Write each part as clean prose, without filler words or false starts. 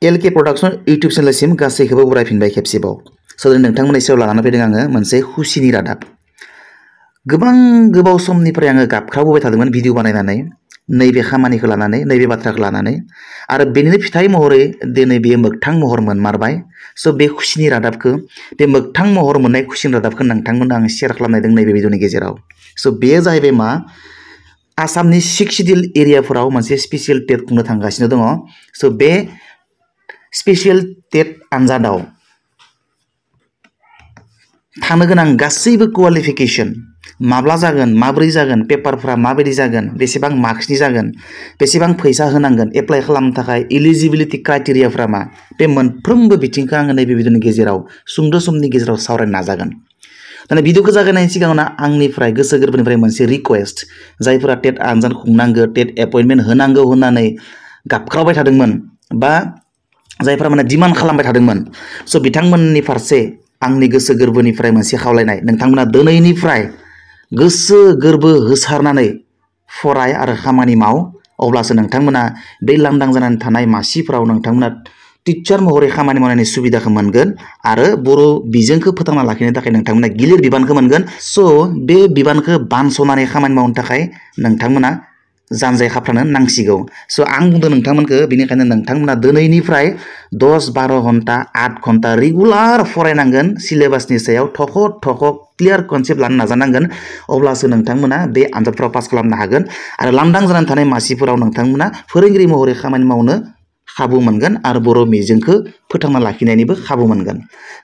LK Production YouTube चेनेलसिम गासैखौबो बरायफिनबाय खेबसेबाव। स' नोंथांमोननि सायाव लानानै फैदों आङो मोनसे खुसिनि रादाब। गोबां गोबाव समनिफ्राय आङो गाबख्रावबोबाय थादोंमोन भिडिअ बानायनानै नैबे खामानिखौ लानानै नैबे बाथ्राखौ लानानै आरो बेनिनो फिथाइ महरै दिनै बे मोगथां महर मोनमारबाय। स' बे खुसिनि रादाबखौ बे मोगथां महर मोननाय खुसिनि रादाबखौ नोंथांमोननो आं शेयार खालामनायदों नैबे भिडिअनि गेजेराव। स' बेयो जाहैबाय मा आसामनि 6 शिड्युल एरियाफोराव मोनसे स्पेसियेल टेट खुंनो थांगासिनो दङ। स' बे स्पेसियेल टेट आनजादाव थानो गोनां गासैबो क्वालिफिकेशन माब्ला जागोन माब्रै जागोन पेपारफोरा माबायदि जागोन बेसेबां मार्क्सनि जागोन बेसेबां फैसा होनांगोन एप्लाइ खालामनो थाखाय एलिजिबिलिटि क्राइटेरियाफोरा मा बे मोनफ्रोमबो बिथिंखौ आङो नैबे भिडिअनि गेजेराव सुंद' समनि गेजेराव सावरायनो नाजागोन। दाना भिडिअखौ जागायनायनि सिगाङावनो आंनिफ्राय गोसो गोरबोनिफ्राय मोनसे रिक्वेस्ट जायफोरा टेट आनजाद खुंनांगौ टेट एपइन्टमेन्ट होनांगौ होननानै गाबख्रावबाय थादोंमोन बा जायफोरा माने डिमान्ड खालामबाय थादोंमोन स' बिथांमोननि फारसे आंनि गोसो गोरबोनिफ्राय मोनसे खावलायनाय नोंथांमोना दिनैनिफ्राय गोसो गोरबो होसारनानै फराय आरो खामानि माव अब्लासो नोंथांमोना बे लांदां जानानै थानाय मासिफोराव नोंथांमोना टिचार महरै खामानि मावनायनि सुबिदाखौ मोनगोन आरो बर' बिजोंखौ फोथांना लाखिनो थाखाय नोंथांमोना गिलिर बिबानखौ मोनगोन। स' बे बिबानखौ बानस'नानै खामानि मावनो थाखाय नोंथांमोना जानजाय खाफ्रानो नांसिगौ। स' आं बुंदों नोंथांमोनखौ बेनिखायनो नोंथांमोना दिनैनिफ्राय 10-12 घन्टा 8 घन्टा रेगुलार फरायनांगोन सिलेबासनि सायाव थख' थख' क्लियार कनसेप्ट लानो नाजानांगोन अब्लासो नोंथांमोना बे आनजादफ्राव पास खालामनो हागोन आरो लांदां जानानै थानाय मासिफोराव नोंथांमोना फोरोंगिरि महरै खामानि मावनो खाबु मोनगोन आरो बर' मिजोंखौ फोथांना लाखिनायनिबो खाबु मोनगोन।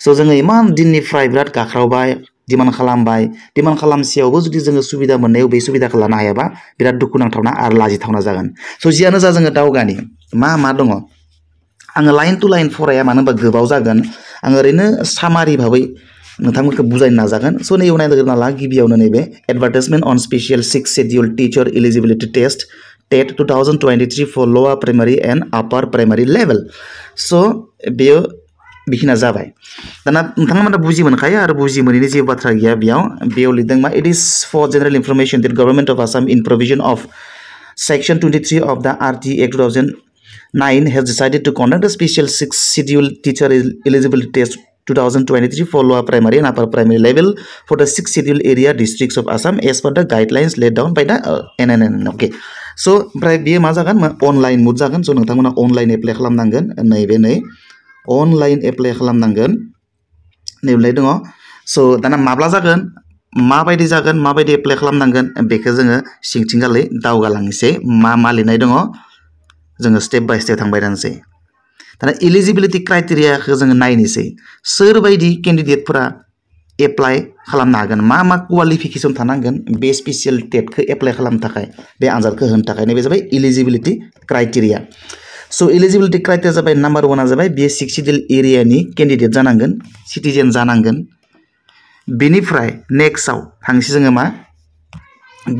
स' जोङो इमान दिननिफ्राय बिराद गाख्रावबाय डिमान्ड खालामबाय डिमान्ड खालामसेयावबो जुदि जोङो सुबिदा मोननायाव बे सुबिदाखौ लानो हायाबा बिराद दुखुनांथावना आरो लाजिथावना जागोन। स' जियानो जा जोङो दावगानि मा दङ आङो लाइन टु लाइन फराया मानो होनबा गोबाव जागोन आङो ओरैनो सामारि भाबै नोंथांमोनखौ बुजायनो नाजागोन। स' नैयाव नायग्रोना ला गिबियावनो नैबे advertisement on special 6 schedule teacher eligibility test TET 2023 for lower primary and upper primary level. स' बेयो बिखिना जाबाय। दाना नोंथांमोना बुजि मोनखायो आरो बुजि मोनैनि जेबो बाथ्रा गैया बेयाव लिरदों मा it is for general information that government of Assam in provision of section 23 of the RT Act 2009 has decided to conduct a special 6 schedule teacher eligibility test 2023 for lower primary and upper primary level for the 6 schedule area districts of Assam as per the guidelines laid down by the NNN. Okay. So ओमफ्राय बेयो मा जागोन online मुड जागोन। स' नोंथांमोना online apply खालामनांगोन नैबे अनलाइन एप्लाइ खालामनांगोन नैबेलाय दङ। स' दाना माब्ला जागोन माबायदि जागोन माबायदि एप्लाइ खालामनांगोन बेखौ जोङो सिंथिंगालै दावगालांनोसै मा लिरनाय दङ जोङो स्टेप बाय स्टेप थांबाय थानोसै। दाना एलिजिबिलिटि क्राइटेरियाखौ जोङो नायनोसै सोरबायदि केन्डिडेटफोरा एप्लाइ खालामनो हागोन मा क्वालिफिकेसन थानांगोन बे स्पेसियेल टेटखौ एप्लाइ खालामनो थाखाय बे आनजादखौ होनो थाखाय नैबे जाबाय एलिजिबिलिटि क्राइटेरिया। स' एलिजिबिलिटि क्राइटेरिया जाबाय नाम्बार 1 जाबाय बे 6 शिड्युल एरियानि केन्डिडेट जानांगोन सिटिजेन जानांगोन। बेनिफ्राय नेक्स्टआव थांसै जोङो मा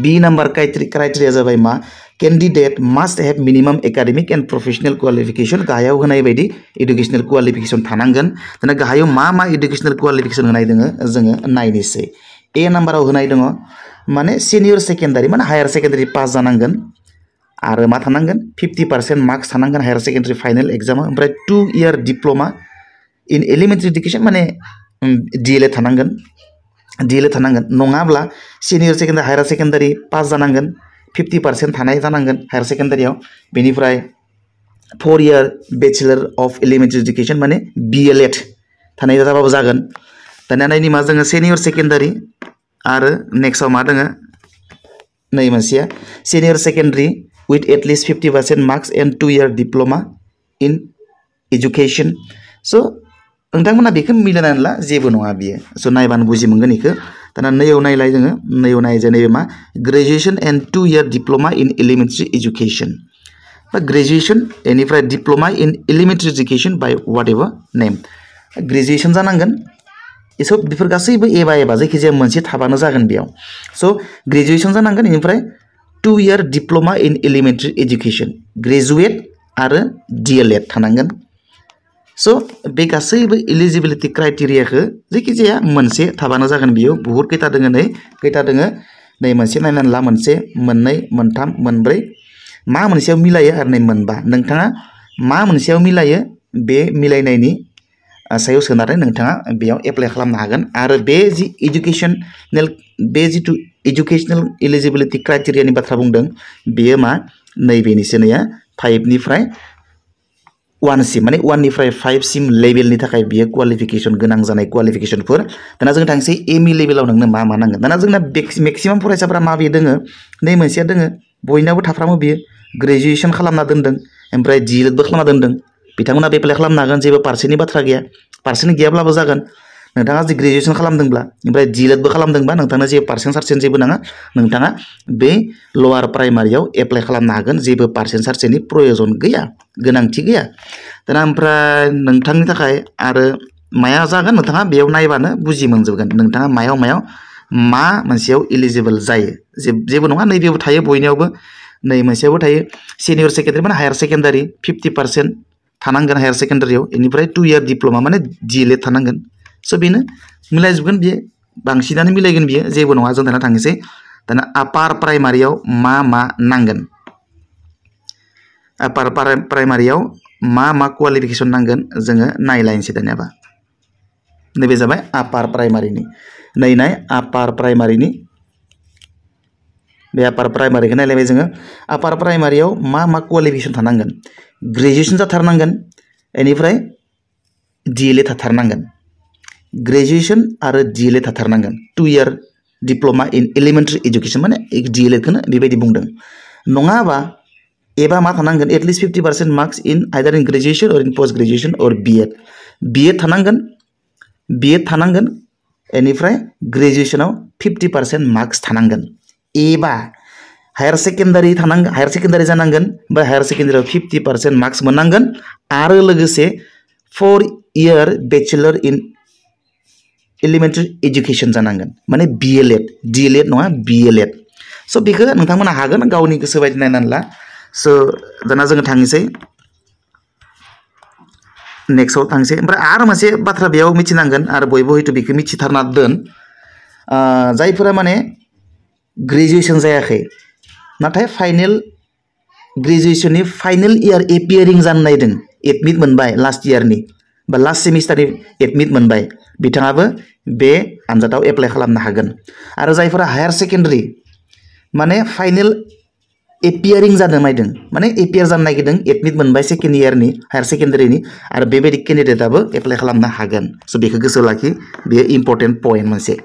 बी नाम्बार क्राइटेरिया जाबाय मा candidate must have minimum academic and professional qualification गाहायाव होनाय बायदि इडुकेसनेल क्वालिफिकेशन थानांगोन। दाना गाहायाव मा इडुकेसनेल क्वालिफिकेशन होनाय दङ जोङो नायनोसै। ए नाम्बाराव होनाय दङ माने सिनियर सेकेन्डारि माने हायार सेकेन्डारि पास जानांगोन आरो मा थानांगोन 50% मार्क्स थानांगोन हायार सेकेन्डारि फाइनेल एग्जामाव ओमफ्राय 2 year diploma in elementary education माने DLED थानांगोन नङाब्ला senior secondary higher secondary pass जानांगोन 50% थानाय जानांगोन हायार सेकेन्डारियाव। बेनिफ्राय 4 year bachelor of elementary education माने BLED थानाय जाबाबो जागोन। दानिया नायनि मा जोङो सिनियर सेकेन्डारि आरो नेक्स्टआव मा दङ नै मोनसेया senior secondary with at least 50% marks and 2 year diploma in education. स' नोंथांमोना बेखौ मिलायनानै ला जेबो नङा बियो। स' नायबानो बुजि मोनगोन बेखौ। दाना नैयाव नायलाय जोङो नैयाव नायजे नैबे मा graduation and 2 year diploma in elementary education बा ग्रेजुएशन बेनिफ्राय diploma in elementary education bye watt ever name graduation जानांगोन। एस' बेफोर गासैबो एबा जायखिजाया मोनसे थाबानो जागोन बेयाव। स' ग्रेजुएशन जानांगोन बेनिफ्राय 2 year diploma in elementary education graduate आरो DLED थानांगोन। स' बे गासैबो एलिजिबिलिटि क्राइटेरियाखौ जायखिजाया मोनसे थाबानो जागोन बेयाव बुहुत खैथा दोङो नै मोनसे नायनानै ला मोनसे मोननै मोनथाम मोनब्रै मा मोनसेयाव मिलायो आरो नै मोनबा नोंथाङा मा मोनसेयाव मिलायो बे मिलायनायनि सायाव सोनानै नोंथाङा बेयाव एप्लाइ खालामनो हागोन आरो बे जि एजुकेशनेल एलिजिबिलिटि क्राइटेरियानि बाथ्रा बुंदों बेयो मा नैबेनिसो नैया 5 निफ्राय 1 सिम माने 1 निफ्राय 5 सिम लेभेलनि थाखाय बियो क्वालिफिकेशन गोनां जानाय क्वालिफिकेशनफोर दाना जों थांसै एमइ लेभेलाव नोंनो मा मा नांगोन दाना जोंना मेक्सिमाम फरायसाफोरा माबे दोङो नै मोनसेया दोङो बयनावबो थाफ्रामो बियो ग्रेजुएशन खालामना दोनदों ओमफ्राय डिएलएडबो खालामना दोनदों बिथांमोना एप्लाइ खालामनो हागोन जेबो पार्सेन्टनि बाथ्रा गैया पार्सेन्ट गैयाब्लाबो जागोन नोंथाङा जि ग्रेजुएशन खालामदोंब्ला ओमफ्राय डिएलएडबो खालामदोंबा नोंथांनो जेबो पार्सेन्ट जेबो नाङा नोंथाङा बे लवार प्राइमारियाव एप्लाइ खालामनो हागोन जेबो पार्सेन्टनि प्रयोजन गैया गोनांथि गैया दाना ओमफ्राय नोंथांनि थाखाय आरो माया जागोन नोंथाङा बेयाव नायबानो बुजि मोनजोबगोन नोंथाङा मायाव मा मोनसेयाव इलिजिबल जायो जेबो नङा नैबेयावबो थायो बयनियावबो नै मोनसेयावबो थायो सिनियर सेकेन्डारि माने हायार सेकेन्डारि 50% थानांगोन हायार सेकेन्डारियाव बेनिफ्राय 2 इयार डिप्ल'मा माने डिएलएड थानांगोन स' बेनो मिलायजोबगोन बियो बांसिनानो मिलायगोन बियो जेबो नङा जों दाना थांनोसै दाना आपार प्राइमारियाव मा नांगोन आपार प्राइमारियाव मा क्वालिफिकेशन नांगोन जोङो नायलायनोसै दानियाबा नैबे जाबाय आपार प्राइमारिनि नाय आपार प्राइमारिनि बे आपार प्राइमारिखौ नायलायबाय जोङो आपार प्राइमारियाव मा क्वालिफिकेशन थानांगोन ग्रेजुएशन जाथारनांगोन बेनिफ्राय डिएलएड थाथारनांगोन ग्रेजुएशन आरो डिएलएड थाथारनांगोन 2 year diploma in elementary education माने डिएलएडखौनो बेबायदि बुंदों नङाबा एबा मा थानांगोन at least 50% marks in either in graduation or in post graduation or B Ed थानांगोन बेनिफ्राय ग्रेजुएशनाव 50% मार्क्स थानांगोन एबा हायार सेकेन्डारि जानांगोन बा हायार सेकेन्डारियाव 50% मार्क्स मोननांगोन आरो लोगोसे 4 इयार बेचलर इन एलिमेन्टारि एजुकेशन जानांगोन माने डिएलएड नङा बिएलएड स' बेखौ नोंथांमोना हागोन गावनि गोसो बायदि नायनानै ला स' दाना जोङो थांनोसै नेक्स्टआव थांनोसै ओमफ्राय आरो मोनसे बाथ्रा बेयाव मिथिनांगोन आरो बयबो हयथ' बेखौ मिथिथारना दोन जायफोरा माने ग्रेजुएशन जायाखै नाथाय ग्रेजुएशननि फाइनेल इयार एपियारिं जानो नायदों एडमिट मोनबाय लास्ट इयारनि बा लास्ट सेमिस्टारनि एडमिट मोनबाय बिथाङाबो बे आनजादाव एप्लाइ खालामनो हागोन आरो जायफोरा हायार सेकेन्डारि माने फाइनेल एपियारिं जानो नायदों माने एपियार जानो नागिरदों एडमिट मोनबाय सेकेन्ड इयारनि हायार सेकेन्डारिनि आरो बेबायदि केन्डिडेटआबो एप्लाइ खालामनो हागोन स' बेखौ गोसोआव लाखि बेयो इम्परटेन्ट पइन्ट मोनसे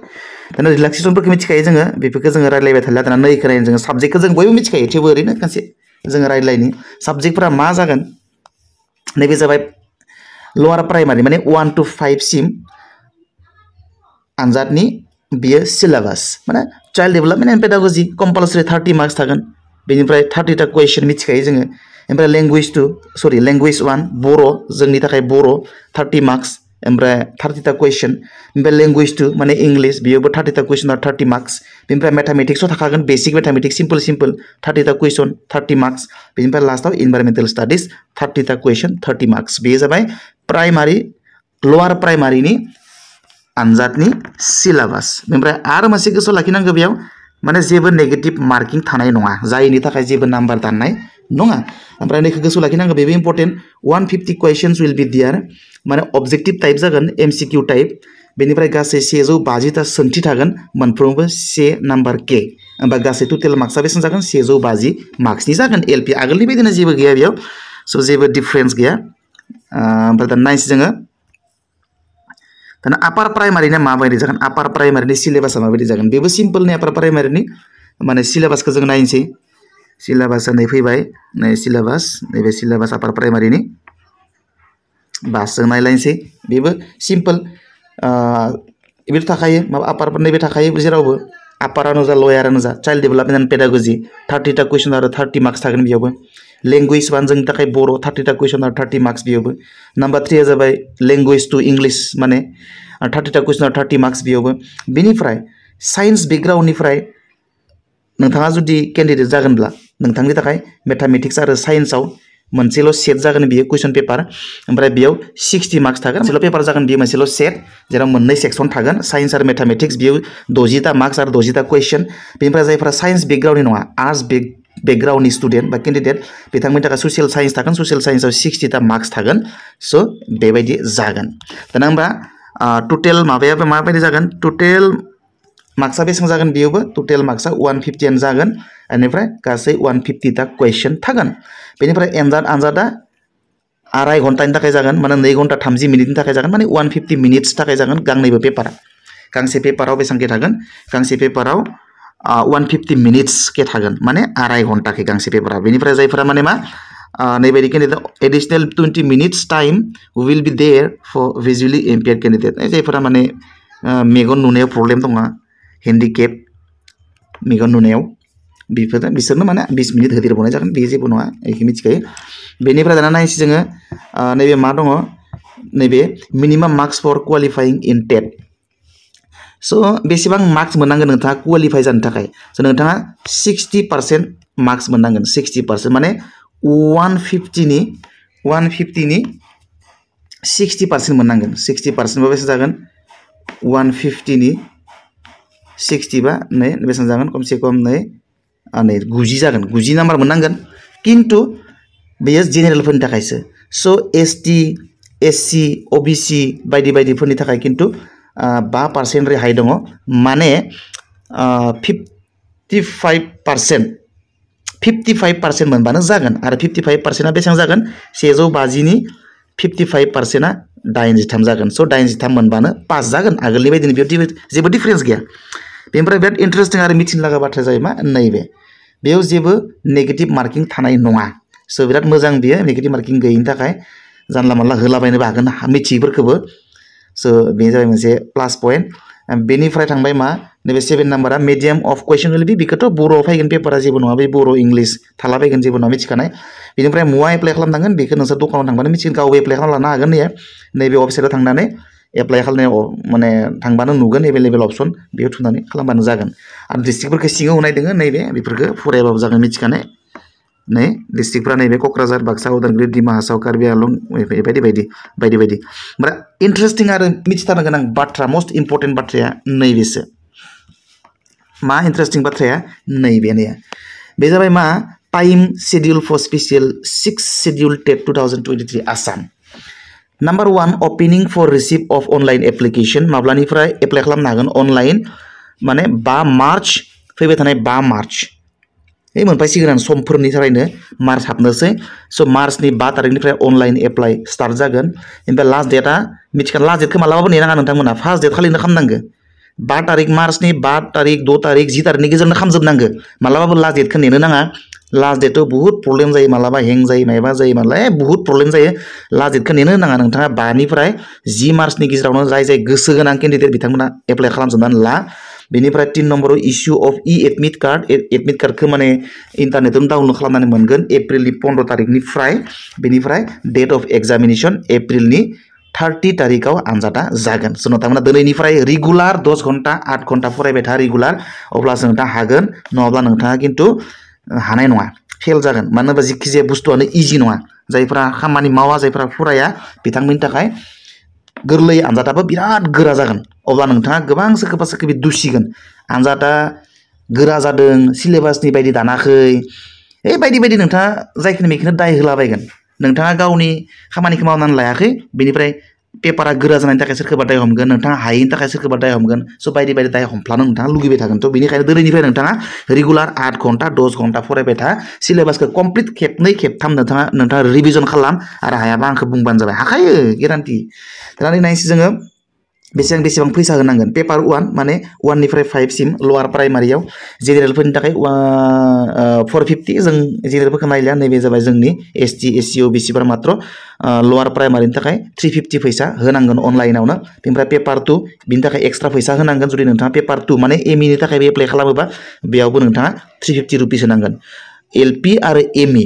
दाना रिलेक्सेसनफोरखौ मिथिखायो जोङो बेफोरखौ जोङो रायलायबाय थाला दाना नैखौ नायनो जोङो साबजेक्टखौ जों बयबो मिथिखायो थेवबो ओरैनो खनसे जोङो रायलायनि साबजेक्टफोरा मा जागोन नैबे जाबाय लवार प्राइमारि माने 1 to 5 सिम आनजादनि बियो सिलेबास माने child development and pedagogy compulsory 30 marks थागोन बेनिफ्राय 30टा कुवेश्चन मिथिखायो जोङो ओमफ्राय लेंगुवेज 1 बर' जोंनि थाखाय बर' 30 मार्क्स ओमफ्राय 30टा कुवेश्चन ओमफ्राय लेंगुवेज 2 माने इंलिश बेयावबो 30टा कुवेश्चन आरो 30 मार्क्स बेनिफ्राय मेथामेटिक्सआव थाखागोन बेसिक मेथामेटिक्स सिम्पल 30टा कुवेश्चन 30 मार्क्स बेनिफ्राय लास्टआव इनभाइरमेन्टेल स्टाडिज 30टा कुवेश्चन 30 मार्क्स बेयो जाबाय लवार प्राइमारिनि आनजादनि सिलेबास ओमफ्राय आरो मोनसे गोसोआव लाखिनांगौ बेयाव माने जेबो नेगेटिभ मार्किं थानाय नङा जायनि थाखाय जेबो नाम्बार दाननाय नङा ओमफ्राय नैखौ गोसोआव लाखिनांगौ बेबो इम्परटेन्ट 150 कुवेश्चन्स विल बी देयार माने अबजेक्टिभ टाइप जागोन एमसिकिउ टाइप बेनिफ्राय गासै 150टा सोंथि थागोन मोनफ्रोमबो 1 नाम्बार के होमबा गासै टटेल मार्क्सआ बेसेबां जागोन 150 मार्क्सनि जागोन एलपि आगोलनि बायदिनो जेबो गैया बेयाव स' जेबो डिफारेन्स गैया ओमफ्राय दा नायनोसै जोङो दाना आपार प्राइमारिना माबायदि जागोन आपार प्राइमारिनि सिलेबासा माबायदि जागोन बेबो सिम्पलनि आपार प्राइमारिनि माने सिलेबासखौ जों नायनोसै सिलेबासा नै फैबाय नै सिलेबास नैबे सिलेबास आपार प्राइमारिनि बास जों नायलायनोसै बेबो सिम्पल बेबो थाखायो माबा आपार नैबे थाखायो जेरावबो आपारानो जा लयारानो जा चाइल्ड डेभेलपमेन्ट एन्ड पेडाग'जि 30टा कुवेश्चन आरो 30 मार्क्स थागोन बेयावबो लैंग्वेज 1 जोंनि थाखाय बर' 30टा कुवेश्चन आरो 30 मार्क्स बेयावबो नम्बर 3 जाबाय लैंग्वेज 2 इंलिश माने 30टा कुवेश्चन आरो 30 मार्क्स बेयावबो बेनिफ्राय साइन्स बेकग्राउन्डनिफ्राय नोंथाङा जुदि केन्डिडेट जागोनब्ला नोंथांनि थाखाय मेथामेटिक्स आरो साइन्सआव मोनसेल' सेट जागोन बियो कुवेश्चन पेपार ओमफ्राय बेयाव 60 मार्क्स थागोन मोनसेल' पेपार जागोन बियो मोनसेल' सेट जेराव मोननै सेक्सन थागोन साइन्स आरो मेथामेटिक्स बेयाव 60टा मार्क्स आरो 60टा कुवेश्चन बेनिफ्राय जायफोरा साइन्स बेकग्राउन्डनि नङा बेकग्राउन्डनि स्टुडेन्ट बा केन्डिडेट बिथांमोननि थाखाय ससियेल साइन्स थागोन ससियेल साइन्सआव 60टा मार्क्स थागोन स' बेबायदि जागोन दाना होमबा टटेल माबायाबो माबायदि जागोन टटेल मार्क्सआ बेसेबां जागोन बेयावबो टटेल मार्क्सआ 150 जागोन बेनिफ्राय गासै 150टा कुवेश्चन थागोन बेनिफ्राय आनजादा 2.5 घन्टानि थाखाय जागोन माने 2 घन्टा 30 मिनिटनि थाखाय जागोन माने 150 मिनिट्स थाखाय जागोन गांनैबो पेपारा गांसे पेपाराव बेसेबांखे थागोन गांसे पेपाराव 150 मिनिट्स के थागोन माने 2.5 घन्टा के गांसे पेपारा बेनिफ्राय जायफोरा माने मा नैबायदि candidate additional 20 minutes time will be there for visually impaired candidate जायफोरा माने मेगन नुनायाव प्रब्लेम दङ हेन्डिकेप मेगन नुनायाव बिसोरनो माने 20 मिनिट होदेरबावनाय जागोन बे जेबो नङा बेखौ मिथिखायो बेनिफ्राय दाना नायनोसै जोङो नैबे मा दङ नैबे मिनिमाम मार्क्स फर क्वालिफाइं इन टेट स' बेसेबां मार्क्स मोननांगोन नोंथाङा क्वालिफाइ जानो थाखाय स' नोंथाङा 60% मार्क्स मोननांगोन 60% माने 150 नि 60% मोननांगोन 60% बा बेसेबां जागोन 150 नि 60 बा नै बेसेबां जागोन खमसे खम नै 90 जागोन 90 नाम्बार मोननांगोन किन्तु बेयो जेनेरेलफोरनि थाखायसो स' एसटि एससि ओबिसि बायदि बायदिफोरनि थाखाय किन्तु 5% रेहाय दङ माने 55% मोनबानो जागोन आरो 55%आ बेसेबां जागोन 150 नि 55%आ 83 जागोन स' 83 मोनबानो पास जागोन आगोलनि बायदिनो बेयाव जेबो डिफारेन्स गैया बेनिफ्राय बिराद इन्टारेस्टिं आरो मिथिनो लागा बाथ्राया जाबाय मा नैबे बेयाव जेबो नेगेटिभ मार्किं थानाय नङा स' बिराद मोजां बियो नेगेटिभ मार्किं गैयिनि थाखाय जानला मानला होलाबायनोबो हागोन मिथियैफोरखौबो स' बेनो जाबाय मोनसे प्लास पइन्ट बेनिफ्राय थांबाय मा नैबे 7 नाम्बारा मिडियाम अफ कुवेश्चन विल बी बेखौथ' बर'आव फैगोन पेपारा जेबो नङा बे बर' इंलिश थाला फैगोन जेबो नङा मिथिखानाय बेनिफ्राय मुवा एप्लाइ खालामनांगोन बेखौ नोंसोर दखानाव थांबानो मिथिगोन गावबो एप्लाइ खालामना लानो हागोन नैबे वेबसाइटआव थांनानै एप्लाइ खालामनायाव माने थांबानो नुगोन एभेलेबल अपसन बेयाव थुनानै खालामबानो जागोन आरो डिस्ट्रिक्टफोरखौ सिङाव होनाय दोङो नैबे बेफोरखौ फरायाबाबो जागोन मिथिखानाय नै डिस्ट्रिक्टफ्रा नैबे क'क्राझार बाक्सा उदालगुरि डिमा हासाव कार्बि आलं बायदि बायदि ओमफ्राय इन्टारेस्टिं आरो मिथिथारनो गोनां बाथ्रा मस्ट इम्पर्टेन्ट बाथ्राया नैबेसो मा इन्टारेस्टिं बाथ्राया नैबेनो बे जाबाय मा time schedule for special 6 schedule TET 2023 Assam number 1 opening for receive of online application माब्लानिफ्राय एप्लाइ खालामनो हागोन अनलाइन माने 5 मार्च फैबाय थानाय 5 मार्च मोनफैसिगोन समफोरनि थाखायनो मार्च हाबनोसै स' मार्चनि 5 तारिखनिफ्राय अनलाइन एप्लाइ स्टार्ट जागोन ओमफ्राय लास्ट डेटआ मिथिखागोन लास्ट डेटखौ मालाबाबो नेनाङा नोंथांमोना फार्स्ट डेट खालिनो खालामनांगौ 5 तारिख मार्चनि 5 तारिख 2 तारिख 10 तारिखनि गेजेरावनो खालामजोबनांगौ मालाबाबो लास्ट डेटखौ नेनो नाङा लास्ट डेटआव बहुत प्रब्लेम जायो मालाबा हें जायो माबा जायो मालाय बहुत प्रब्लेम जायो लास्ट डेटखौ नेनो नाङा नोंथाङा 5 निफ्राय 10 मार्चनि गेजेरावनो जाय गोसो गोनां केन्डिडेट बिथांमोना एप्लाइ खालामजोबनानै ला बेनिफ्राय 3 नम्बराव इस्यु अफ एडमिट कार्डखौ माने इन्टारनेटआवनो डाउनलड खालामनानै मोनगोन एप्रिलनि 15 तारिखनिफ्राय बेनिफ्राय डेट अफ एग्जामिनेशन एप्रिलनि 30 तारिखआव आनजादा जागोन स' नोंथांमोना दिनैनिफ्राय रेगुलार 10 घन्टा 8 घन्टा फरायबाय था रेगुलार अब्लासो नोंथाङा हागोन नङाब्ला नोंथाङा खिन्थु हानाय नङा फेल जागोन मानो होनबा जिखिजाया बुस्थुआनो इजि नङा जायफ्रा खामानि मावा जायफ्रा फराया बिथांमोननि थाखाय गोरलै आनजादाबो बिराद गोरा जागोन अब्ला नोंथाङा गोबां सोरखौबा दुसिगोन आनजादा गोरा जादों सिलेबासनि बायदि दानाखै बायदि नोंथाङा जायखिनि मेखौनो दाय होलाबायगोन नोंथाङा गावनि खामानिखौ मावनानै लायाखै बेनिफ्राय पेपारा गोरा जानायनि थाखाय सोरखौबा दाय हमगोन नोंथाङा हायैनि थाखाय सोरखौबा दाय हमगोन स' बायदि दाय हमफ्लानो नोंथाङा लुगैबाय थागोन थ' बेनिखायनो दिनैनिफ्राय नोंथाङा रेगुलार 8 घन्टा 10 घन्टा फरायबाय था सिलेबासखौ कमप्लिट खेबनै खेबथाम नोंथाङा रिभिजन खालाम आरो हायाबा आंखौ बुंबानो जाबाय हाखायो गेरान्टि दाना नायनोसै जोङो बेसेबां फैसा होनांगोन पेपार 1 माने 1 निफ्राय 5 सिम लवार प्राइमारियाव जेनेरेलफोरनि थाखाय 450 जों जेनेरेलफोरखौ नायलिया नैबे जाबाय जोंनि एसटि एससि ओबिसिफोरा मात्र लवार प्राइमारिनि थाखाय 350 फैसा होनांगोन अनलाइनावनो बेनिफ्राय पेपार 2 बिनि थाखाय एक्सट्रा फैसा होनांगोन जुदि नोंथाङा पेपार 2 माने एमइनि थाखाय एप्लाइ खालामोबा बेयावबो नोंथाङा 350 रुपिस होनांगोन एलपि आरो एमइ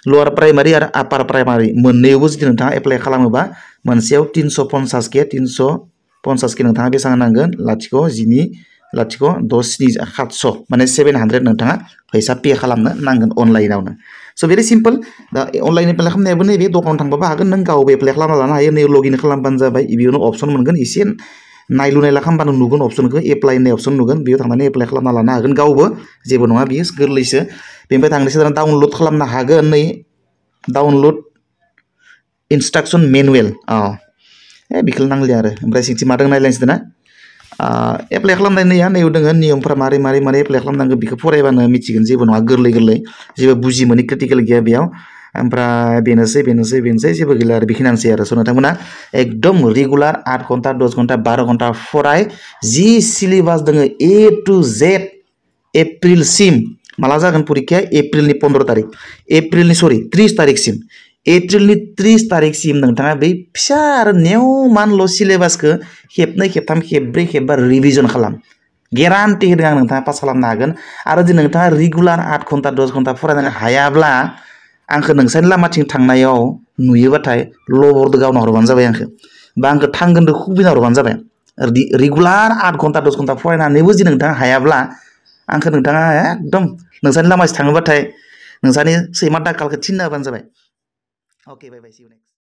लवार प्राइमारि आरो आपार प्राइमारि मोननैयावबो जुदि नोंथाङा एप्लाइ खालामोबा मोनसेयाव 350 के 350 के नोंथाङा बेसेबां होनांगोन 0.067 माने 700 नोंथाङा फैसा पे खालामनो नांगोन अनलाइनावनो स' भेरि सिम्पल दा अनलाइन एप्लाइ खालामनायाबो नैबे दखानाव थांबाबो हागोन नों गावबो एप्लाइ खालामना लानो हायो नै लगइन खालामबानो जाबाय बेयावनो अपसन मोनगोन एसे नायलु नायला खालामबानो नुगोन अपसनखौ एप्लाइ होननाय अपसन नुगोन बेयाव थांनानै एप्लाइ खालामना लानो हागोन गावबो जेबो नङा बियो गोरलैसो बेनिफ्राय थांनोसै दाना डाउनलड खालामनो हागोन नै डाउनलड इन्सट्राक्सन मेनुवेल बेखौ नांलिया आरो ओमफ्राय सिंथि मा दं नायलायनोसै ना एप्लाइ खालामनाय नैया नैयाव दोङो नियमफोरा मारै मारै मारै एप्लाइ खालामनांगौ बेखौ फरायबानो मिथिगोन जेबो नङा गोरलै गोरलै जेबो बुजि मोनै क्रिटिकेल गैया बेयाव ओमफ्राय बेनोसै जेबो गैला आरो बेखिनियानोसै आरो स' नोंथांमोना एकदम रेगुलार 8 घन्टा 10 घन्टा 12 घन्टा फराय जि सिलेबास दोङो A to Z एप्रिलसिम माला जागोन परिखाया एप्रिलनि 15 तारिख एप्रिलनि 30 तारिखसिम एप्रिलनि 30 तारिखसिम नोंथाङा बै फिसा आरो नेवमानल' सिलेबासखौ खेबनै खेबथाम खेबब्रै खेबबा रिभिजन खालाम गेरान्टि होदों आं नोंथाङा पास खालामनो हागोन आरो जुदि नोंथाङा रेगुलार 8 घन्टा 10 घन्टा फरायनो हायाब्ला आंखौ नोंसानि लामाथिं थांनायाव नुयोबाथाय लबरदो गावना हरबानो जाबाय आंखौ बा आंखौ थांगोनदो खुबिना हरबानो जाबाय रेगुलार 8 घन्टा 10 घन्टा फरायनानैबो जुदि नोंथाङा हायाब्ला आंखौ नोंथाङा एकदम नोंसानि लामाथिं थाङोबाथाय नोंसानि सैमा दाखालखौ थिनना होबानो जाबाय अके बाय बाय